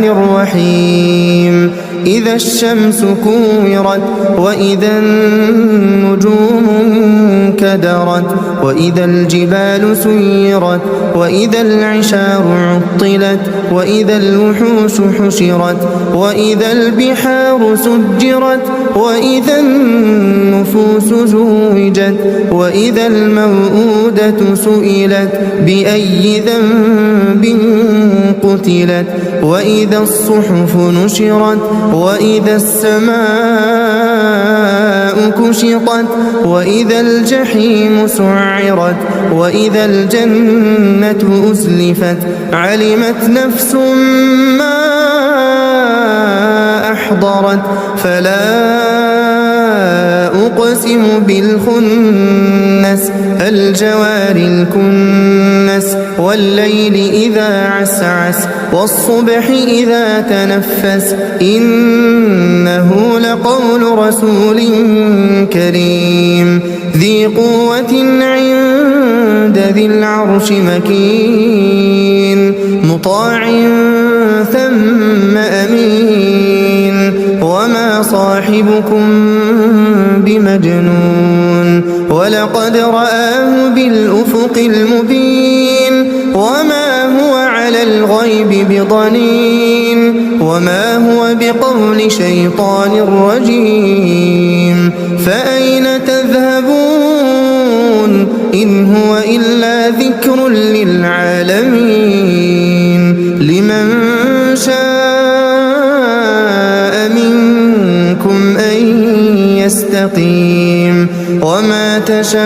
الرحمن الرحيم إذا الشمس كورت وإذا النجوم انكدرت وإذا الجبال سيرت وإذا العشار عطلت وإذا الوحوش حشرت وإذا البحار سجرت وإذا النفوس زوجت وإذا الموءودة سئلت بأي ذنب قتلت وإذا الصحف نشرت وإذا السماء كشطت وإذا الجحيم سعرت وإذا الجنة أزلفت علمت نفس ما أحضرت فلا أقسم بالخنس الجوار الكنس والليل إذا عسعس والصبح إذا تنفس إنه لقول رسول كريم ذي قوة عند ذي العرش مكين مطاع ثم أمين وما صاحبكم بمجنون ولقد رآه بالأفق المبين وما هو على الغيب بضنين وما هو بقول شيطان رجيم فأين تذهبون إن هو إلا ذكر للعالمين لمن شاء منكم أن يستقيم وما تشاءون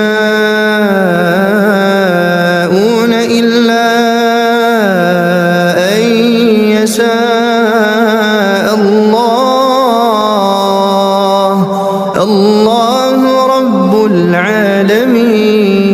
إلا أن يشاء الله رب العالمين.